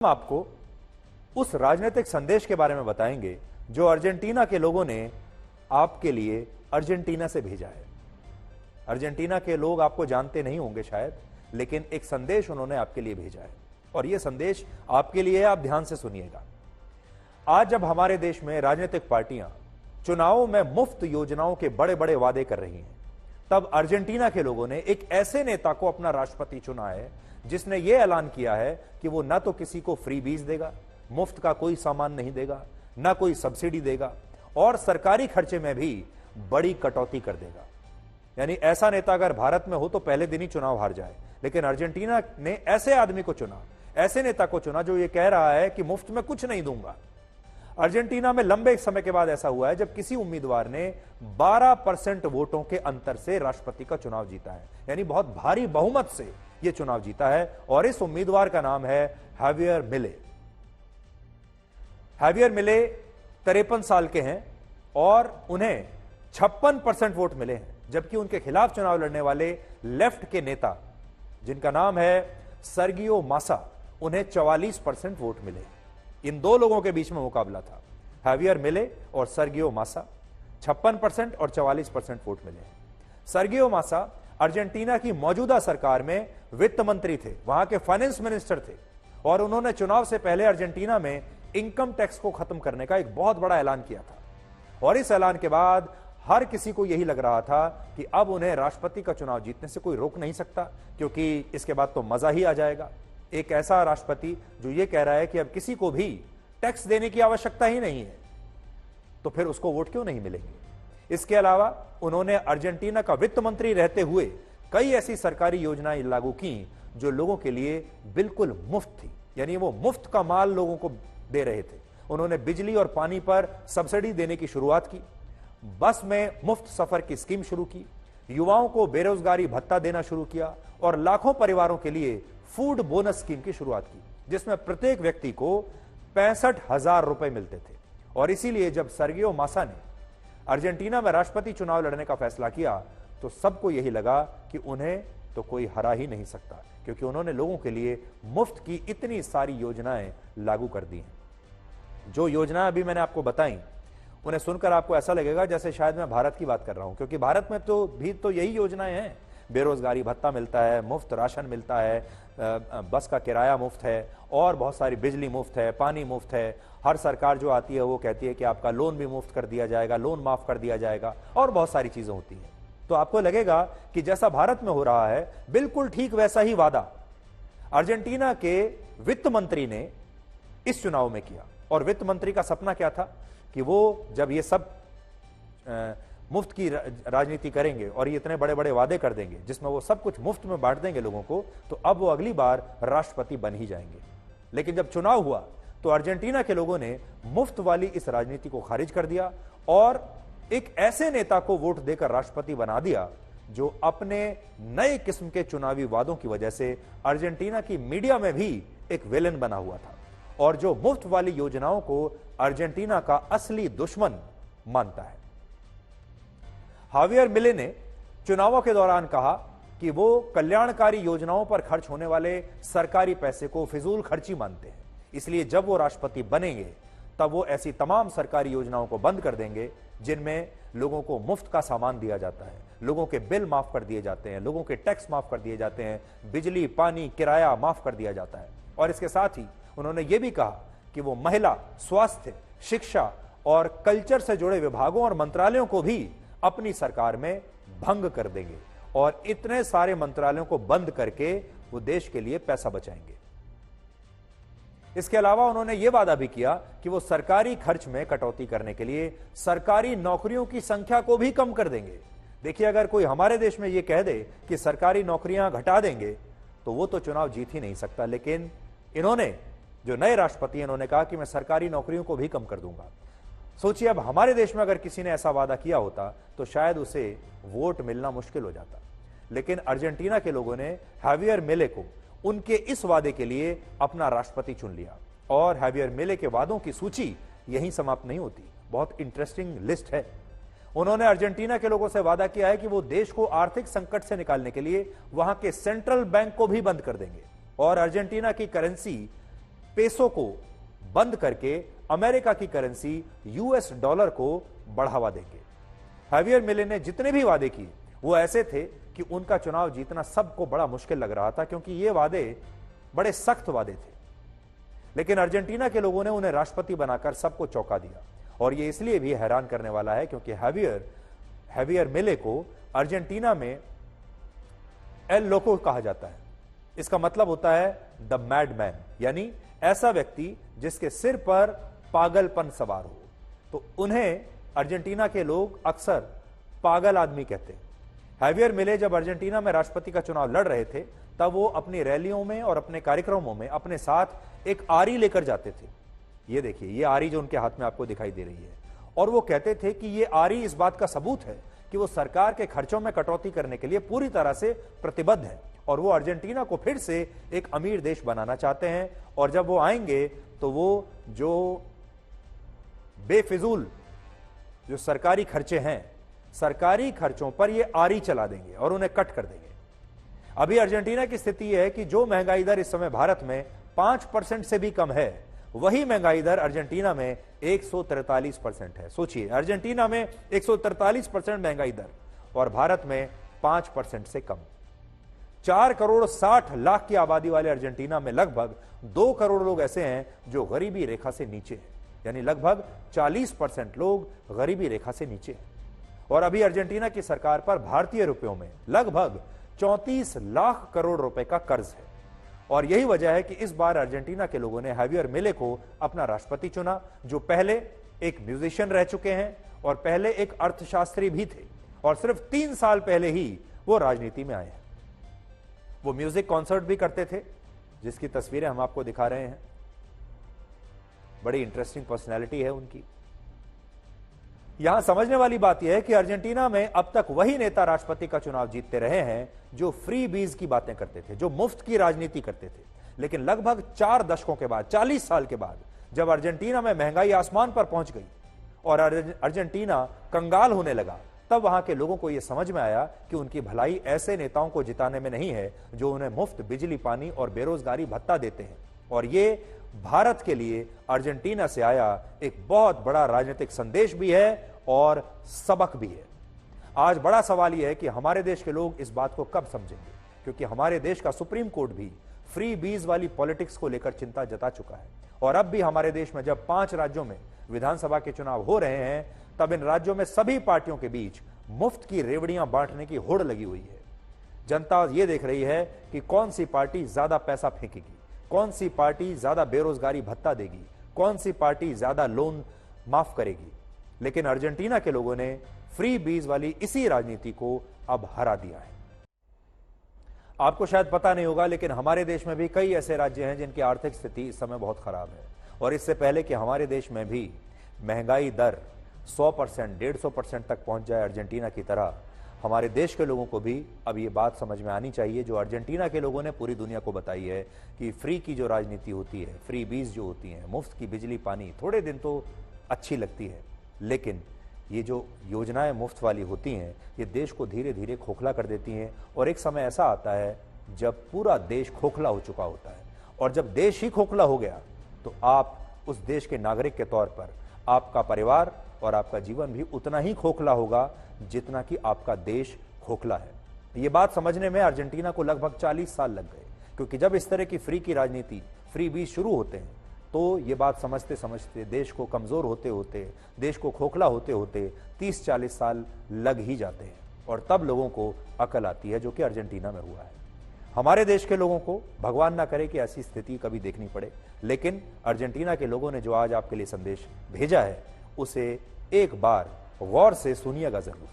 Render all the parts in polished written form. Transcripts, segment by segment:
हम आपको उस राजनीतिक संदेश के बारे में बताएंगे जो अर्जेंटीना के लोगों ने आपके लिए अर्जेंटीना से भेजा है। अर्जेंटीना के लोग आपको जानते नहीं होंगे शायद, लेकिन एक संदेश उन्होंने आपके लिए भेजा है और यह संदेश आपके लिए है। आप ध्यान से सुनिएगा। आज जब हमारे देश में राजनीतिक पार्टियां चुनावों में मुफ्त योजनाओं के बड़े बड़े वादे कर रही हैं, तब अर्जेंटीना के लोगों ने एक ऐसे नेता को अपना राष्ट्रपति चुना है जिसने यह ऐलान किया है कि वो ना तो किसी को फ्री बीज देगा, मुफ्त का कोई सामान नहीं देगा, ना कोई सब्सिडी देगा और सरकारी खर्चे में भी बड़ी कटौती कर देगा। यानी ऐसा नेता अगर भारत में हो तो पहले दिन ही चुनाव हार जाए, लेकिन अर्जेंटीना ने ऐसे आदमी को चुना, ऐसे नेता को चुना जो ये कह रहा है कि मुफ्त में कुछ नहीं दूंगा। अर्जेंटीना में लंबे समय के बाद ऐसा हुआ है जब किसी उम्मीदवार ने 12% वोटों के अंतर से राष्ट्रपति का चुनाव जीता है, यानी बहुत भारी बहुमत से यह चुनाव जीता है और इस उम्मीदवार का नाम है हावियर मिले। हावियर मिले 53 साल के हैं और उन्हें 56% वोट मिले हैं, जबकि उनके खिलाफ चुनाव लड़ने वाले लेफ्ट के नेता जिनका नाम है सर्गियो मासा, उन्हें 44% वोट मिले। इन दो लोगों के बीच में मुकाबला था, हावियर मिले और सर्गियो मासा। 56% और 44% वोट मिले। सर्गियो मासा अर्जेंटीना की मौजूदा सरकार में वित्त मंत्री थे, वहां के फाइनेंस मिनिस्टर थे और उन्होंने चुनाव से पहले अर्जेंटीना में इनकम टैक्स को खत्म करने का एक बहुत बड़ा ऐलान किया था और इस ऐलान के बाद हर किसी को यही लग रहा था कि अब उन्हें राष्ट्रपति का चुनाव जीतने से कोई रोक नहीं सकता, क्योंकि इसके बाद तो मजा ही आ जाएगा। एक ऐसा राष्ट्रपति जो यह कह रहा है कि अब किसी को भी टैक्स देने की आवश्यकता ही नहीं है, तो फिर उसको वोट क्यों नहीं मिलेंगे। इसके अलावा उन्होंने अर्जेंटीना का वित्त मंत्री रहते हुए कई ऐसी सरकारी योजनाएं लागू की जो लोगों के लिए बिल्कुल मुफ्त थी, यानी वो मुफ्त का माल लोगों को दे रहे थे। उन्होंने बिजली और पानी पर सब्सिडी देने की शुरुआत की, बस में मुफ्त सफर की स्कीम शुरू की, युवाओं को बेरोजगारी भत्ता देना शुरू किया और लाखों परिवारों के लिए फूड बोनस स्कीम की शुरुआत की, जिसमें प्रत्येक व्यक्ति को 65,000 रुपए मिलते थे। और इसीलिए जब सर्गियो मासा ने अर्जेंटीना में राष्ट्रपति चुनाव लड़ने का फैसला किया तो सबको यही लगा कि उन्हें तो कोई हरा ही नहीं सकता, क्योंकि उन्होंने लोगों के लिए मुफ्त की इतनी सारी योजनाएं लागू कर दी हैं। जो योजना अभी मैंने आपको बताई उन्हें सुनकर आपको ऐसा लगेगा जैसे शायद मैं भारत की बात कर रहा हूं, क्योंकि भारत में तो भी तो यही योजनाएं हैं। बेरोजगारी भत्ता मिलता है, मुफ्त राशन मिलता है, बस का किराया मुफ्त है और बहुत सारी बिजली मुफ्त है, पानी मुफ्त है। हर सरकार जो आती है वो कहती है कि आपका लोन भी मुफ्त कर दिया जाएगा, लोन माफ कर दिया जाएगा और बहुत सारी चीजें होती हैं। तो आपको लगेगा कि जैसा भारत में हो रहा है बिल्कुल ठीक वैसा ही वादा अर्जेंटीना के वित्त मंत्री ने इस चुनाव में किया। और वित्त मंत्री का सपना क्या था कि वो जब ये सब मुफ्त की राजनीति करेंगे और ये इतने बड़े बड़े वादे कर देंगे जिसमें वो सब कुछ मुफ्त में बांट देंगे लोगों को, तो अब वो अगली बार राष्ट्रपति बन ही जाएंगे। लेकिन जब चुनाव हुआ तो अर्जेंटीना के लोगों ने मुफ्त वाली इस राजनीति को खारिज कर दिया और एक ऐसे नेता को वोट देकर राष्ट्रपति बना दिया जो अपने नए किस्म के चुनावी वादों की वजह से अर्जेंटीना की मीडिया में भी एक विलेन बना हुआ था और जो मुफ्त वाली योजनाओं को अर्जेंटीना का असली दुश्मन मानता है। हावियर मिले ने चुनावों के दौरान कहा कि वो कल्याणकारी योजनाओं पर खर्च होने वाले सरकारी पैसे को फिजूल खर्ची मानते हैं, इसलिए जब वो राष्ट्रपति बनेंगे तब वो ऐसी तमाम सरकारी योजनाओं को बंद कर देंगे जिनमें लोगों को मुफ्त का सामान दिया जाता है, लोगों के बिल माफ कर दिए जाते हैं, लोगों के टैक्स माफ कर दिए जाते हैं, बिजली पानी किराया माफ कर दिया जाता है। और इसके साथ ही उन्होंने ये भी कहा कि वो महिला, स्वास्थ्य, शिक्षा और कल्चर से जुड़े विभागों और मंत्रालयों को भी अपनी सरकार में भंग कर देंगे और इतने सारे मंत्रालयों को बंद करके वो देश के लिए पैसा बचाएंगे। इसके अलावा उन्होंने यह वादा भी किया कि वो सरकारी खर्च में कटौती करने के लिए सरकारी नौकरियों की संख्या को भी कम कर देंगे। देखिए, अगर कोई हमारे देश में यह कह दे कि सरकारी नौकरियां घटा देंगे तो वो तो चुनाव जीत ही नहीं सकता, लेकिन इन्होंने, जो नए राष्ट्रपति हैं, इन्होंने कहा कि मैं सरकारी नौकरियों को भी कम कर दूंगा। सोचिए, अब हमारे देश में अगर किसी ने ऐसा वादा किया होता तो शायद उसे वोट मिलना मुश्किल हो जाता, लेकिन अर्जेंटीना के लोगों ने हावियर मिले को उनके इस वादे के लिए अपना राष्ट्रपति चुन लिया। और हावियर मिले के वादों की सूची यहीं समाप्त नहीं होती, बहुत इंटरेस्टिंग लिस्ट है। उन्होंने अर्जेंटीना के लोगों से वादा किया है कि वो देश को आर्थिक संकट से निकालने के लिए वहां के सेंट्रल बैंक को भी बंद कर देंगे और अर्जेंटीना की करेंसी पेसो को बंद करके अमेरिका की करेंसी यूएस डॉलर को बढ़ावा देंगे। हैवियर मिले ने जितने भी वादे किए वो ऐसे थे कि उनका चुनाव जीतना सबको बड़ा मुश्किल लग रहा था, क्योंकि ये वादे बड़े सख्त वादे थे। लेकिन अर्जेंटीना के लोगों ने उन्हें राष्ट्रपति बनाकर सबको चौंका दिया। और ये इसलिए भी हैरान करने वाला है क्योंकि हैवियर मिले को अर्जेंटीना में एल लोको कहा जाता है। इसका मतलब होता है द मैडमैन, यानी ऐसा व्यक्ति जिसके सिर पर पागलपन सवार हो। तो उन्हें अर्जेंटीना के लोग अक्सर पागल आदमी कहते हैं। हैवियर मिले जब अर्जेंटीना में राष्ट्रपति का चुनाव लड़ रहे थे तब वो अपनी रैलियों में और अपने कार्यक्रमों में अपने साथ एक आरी लेकर जाते थे। ये देखिए, ये आरी जो उनके हाथ में आपको दिखाई दे रही है, और वो कहते थे कि ये आरी इस बात का सबूत है कि वो सरकार के खर्चों में कटौती करने के लिए पूरी तरह से प्रतिबद्ध है और वो अर्जेंटीना को फिर से एक अमीर देश बनाना चाहते हैं। और जब वो आएंगे तो वो जो बेफिजूल जो सरकारी खर्चे हैं, सरकारी खर्चों पर ये आरी चला देंगे और उन्हें कट कर देंगे। अभी अर्जेंटीना की स्थिति यह है कि जो महंगाई दर इस समय भारत में 5% से भी कम है, वही महंगाई दर अर्जेंटीना में 143% है। सोचिए, अर्जेंटीना में 143% महंगाई दर और भारत में 5% से कम। 4 करोड़ 60 लाख की आबादी वाले अर्जेंटीना में लगभग 2 करोड़ लोग ऐसे हैं जो गरीबी रेखा से नीचे हैं, यानी लगभग 40% लोग गरीबी रेखा से नीचे हैं। और अभी अर्जेंटीना की सरकार पर भारतीय रुपयों में लगभग 34 लाख करोड़ रुपए का कर्ज है। और यही वजह है कि इस बार अर्जेंटीना के लोगों ने हैवियर मिले को अपना राष्ट्रपति चुना, जो पहले एक म्यूजिशियन रह चुके हैं और पहले एक अर्थशास्त्री भी थे और सिर्फ 3 साल पहले ही वो राजनीति में आए हैं। वो म्यूजिक कॉन्सर्ट भी करते थे, जिसकी तस्वीरें हम आपको दिखा रहे हैं। बड़ी इंटरेस्टिंग पर्सनैलिटी है उनकी। यहां समझने वाली बात यह है कि अर्जेंटीना में अब तक वही नेता राष्ट्रपति का चुनाव जीतते रहे हैं जो फ्री बीज की बातें करते थे, जो मुफ्त की राजनीति करते थे। लेकिन लगभग 4 दशकों के बाद, 40 साल के बाद, जब अर्जेंटीना में महंगाई आसमान पर पहुंच गई और अर्जेंटीना कंगाल होने लगा, तब वहां के लोगों को यह समझ में आया कि उनकी भलाई ऐसे नेताओं को जिताने में नहीं है जो उन्हें मुफ्त बिजली, पानी और बेरोजगारी भत्ता देते हैं। और ये भारत के लिए अर्जेंटीना से आया एक बहुत बड़ा राजनीतिक संदेश भी है और सबक भी है। आज बड़ा सवाल यह है कि हमारे देश के लोग इस बात को कब समझेंगे, क्योंकि हमारे देश का सुप्रीम कोर्ट भी फ्री बीज वाली पॉलिटिक्स को लेकर चिंता जता चुका है। और अब भी हमारे देश में जब 5 राज्यों में विधानसभा के चुनाव हो रहे हैं, तब इन राज्यों में सभी पार्टियों के बीच मुफ्त की रेवड़ियां बांटने की होड़ लगी हुई है। जनता यह देख रही है कि कौन सी पार्टी ज्यादा पैसा फेंकेगी, कौन सी पार्टी ज्यादा बेरोजगारी भत्ता देगी, कौन सी पार्टी ज्यादा लोन माफ करेगी। लेकिन अर्जेंटीना के लोगों ने फ्री बीज वाली इसी राजनीति को अब हरा दिया है। आपको शायद पता नहीं होगा, लेकिन हमारे देश में भी कई ऐसे राज्य हैं जिनकी आर्थिक स्थिति इस समय बहुत खराब है। और इससे पहले कि हमारे देश में भी महंगाई दर 100%, 150% तक पहुंच जाए अर्जेंटीना की तरह, हमारे देश के लोगों को भी अब ये बात समझ में आनी चाहिए जो अर्जेंटीना के लोगों ने पूरी दुनिया को बताई है कि फ्री की जो राजनीति होती है, फ्री बीज जो होती है, मुफ्त की बिजली, पानी, थोड़े दिन तो अच्छी लगती है, लेकिन ये जो योजनाएं मुफ्त वाली होती हैं, ये देश को धीरे धीरे खोखला कर देती हैं। और एक समय ऐसा आता है जब पूरा देश खोखला हो चुका होता है। और जब देश ही खोखला हो गया तो आप उस देश के नागरिक के तौर पर आपका परिवार और आपका जीवन भी उतना ही खोखला होगा जितना कि आपका देश खोखला है। ये बात समझने में अर्जेंटीना को लगभग 40 साल लग गए, क्योंकि जब इस तरह की फ्री की राजनीति, फ्री बीज शुरू होते हैं तो ये बात समझते समझते देश को कमजोर होते होते, देश को खोखला होते होते 30-40 साल लग ही जाते हैं। और तब लोगों को अकल आती है, जो कि अर्जेंटीना में हुआ है। हमारे देश के लोगों को भगवान ना करे कि ऐसी स्थिति कभी देखनी पड़े, लेकिन अर्जेंटीना के लोगों ने जो आज आपके लिए संदेश भेजा है उसे एक बार गौर से सुनिएगा जरूर।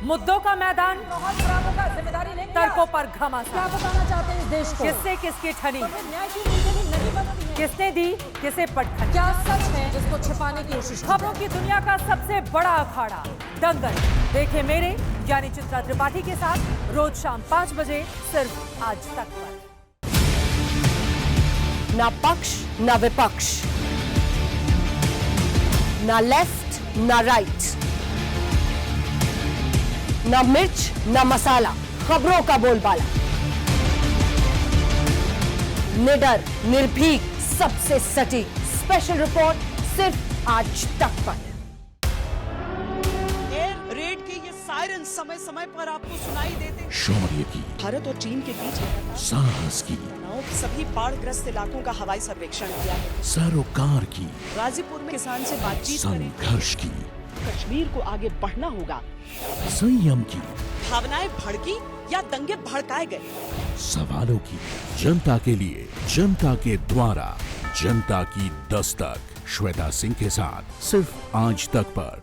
मुद्दों का मैदान, जिम्मेदारी लेंगे, तर्कों पर घमासान। क्या बताना चाहते हैं इस देश को? किससे किसकी ठनी, न्याय की नीति नहीं बनती है। किसने दी किसे पटखनी। क्या सच है जिसको छिपाने की कोशिश? खबरों की दुनिया का सबसे बड़ा अखाड़ा दंगल देखे मेरे यानी चित्रा त्रिपाठी के साथ रोज शाम 5 बजे सिर्फ आज तक पर। ना पक्ष ना विपक्ष, ना लेफ्ट ना राइट, ना मिर्च ना मसाला, खबरों का बोलबाला। निडर, निर्भीक, सबसे सटीक स्पेशल रिपोर्ट सिर्फ आज तक पर। एयर रेड के ये सायरन समय समय पर आपको सुनाई देते हैं। शौर्य की, भारत और चीन के बीच लगातार साहस की, तनाव के सभी बाढ़ग्रस्त इलाकों का हवाई सर्वेक्षण किया है। सरोकार की, गाजीपुर में किसान से बातचीत करें। संघर्ष की, कश्मीर को आगे बढ़ना होगा। संयम की, भावनाएं भड़की या दंगे भड़काए गए। सवालों की, जनता के लिए, जनता के द्वारा, जनता की दस्तक। श्वेता सिंह के साथ सिर्फ आज तक पर।